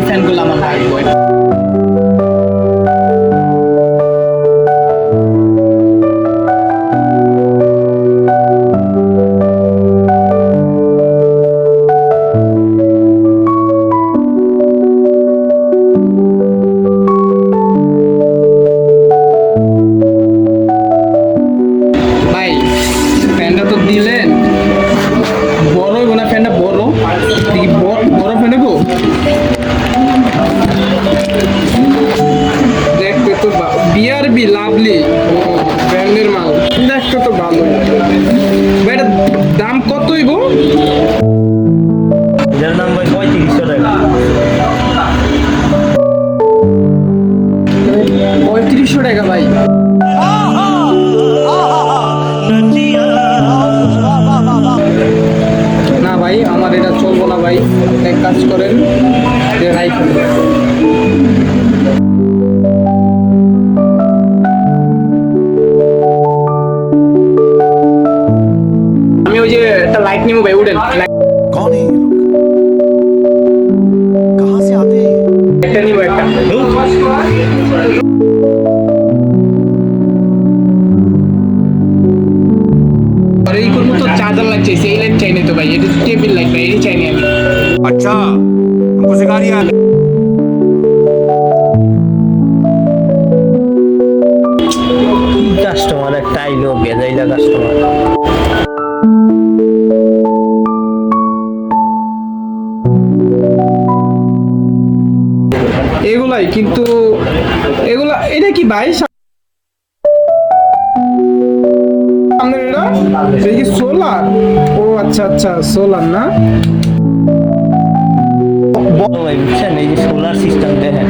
ফ্যানগুলো আমার লাগবে। ভাই ফ্যানটা তো দিলেন, বড় হইব না ফ্যানটা? বড় দেখি, বড় ফ্যান হইব। দেখতে তো বিআরবি লাভলি ব্র্যান্ডের মাল, দেখতে তো ভালো। ভাই এটার দাম কত হইব? এটার দাম ভাই 3500 টাকা। 3500 টাকা ভাই? না ভাই, আমার এটা চলবো না ভাই। এক কাজ করেন, রাইফেল। আমি ওই যে একটা লাইট নিবো ভাই, উঠেন। कौन है ये लोग? कहाँ से आते हैं? একটা নিবো একটা। আর এই কোন তো চার্জার লাইট চাইছে, এই লাইট চাই না তো ভাই, এটা টেবিল লাইট ভাই, এই চাই না আমি। अच्छा हमको सिखा दिया। কাস্টমার একটা আইলো, বেজাইলা কাস্টমার। এগুলাই কিন্তু, এগুলা এটা কি ভাই? সামনের এটা কি সোলার? ও আচ্ছা আচ্ছা, সোলার না? বড় ভাই বুঝছেন, এই যে সোলার সিস্টেম দেখেন,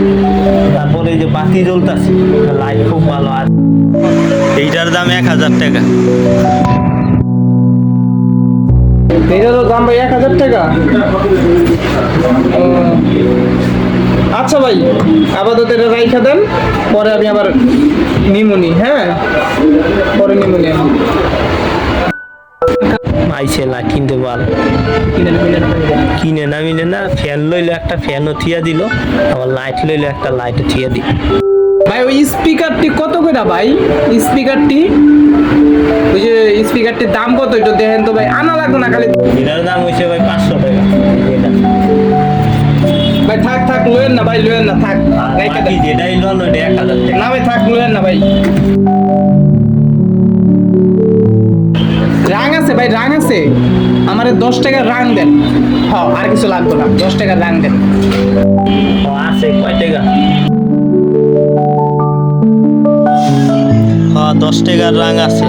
তারপরে এই যে বাতি জ্বলতেছে, লাইট খুব ভালো। আর এইটার দাম 1000 টাকা। এটারও দাম ভাই 1000 টাকা? ও, আচ্ছা ভাই, আপাতত এটা রাইখা দেন, পরে আমি আবার নিমুনি। হ্যাঁ, পরে নিমুনি আমি। আইসে না কিনতে পার, কিনে না মিলে না। ফ্যান লইলে একটা ফ্যানও থিয়া দিল, আবার লাইট লইলে একটা লাইটও থিয়া দিল। ভাই ওই স্পিকারটি কত করে ভাই? স্পিকারটি, ওই যে স্পিকারটির দাম কত একটু দেখেন তো ভাই। আনা লাগবে না খালি। এটার দাম হইছে ভাই 500 টাকা। এটা ভাই থাক থাক, লয়েন না ভাই, লয়েন না, থাক। রাইখা দেন। যেটাই লন ওটা 1000 টাকা। না ভাই থাক, লয়েন না ভাই। রাং আছে ভাই, রাং আছে। আমারে 10 টাকার রাং দেন। হ্যাঁ, আর কিছু লাগবে না, 10 টাকার রাং দেন। ও আছে কয় টাকা? হ্যাঁ 10 টাকার রাং আছে।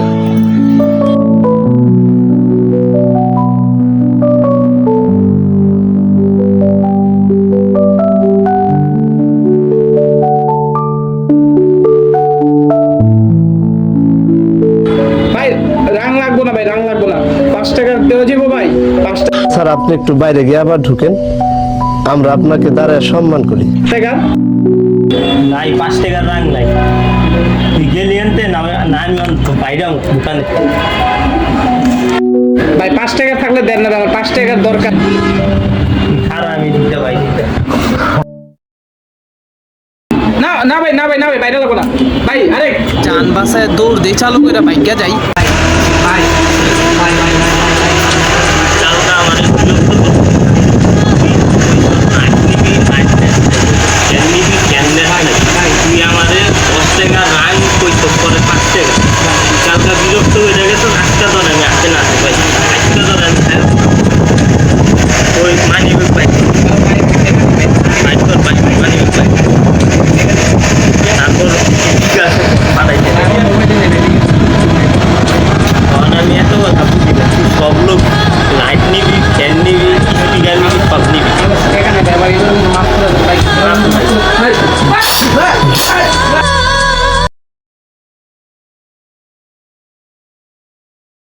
ভাই রাং লাগবে না ভাই, রাং লাগবে না। 5 টাকা দেওয়া যাবো ভাই? 5 স্যার আপনি একটু বাইরে গিয়ে আবার ঢুকেন, আমরা আপনাকে দাঁড়ায় সম্মান করি। টাকা? নাই 5 টাকার রাং নাই। তুই গেলি আনতে না, না আমি বাইরে দোকানে। ভাই 5 টাকা থাকলে দেন না, আমার 5 টাকার দরকার। খারাপ আমি দিতে পাই। না না ভাই, না ভাই, না ভাই, বাইরে লাগবো না ভাই। আরে জান বাসায় দৌড় দিয়ে চালু করে বাইক যাই।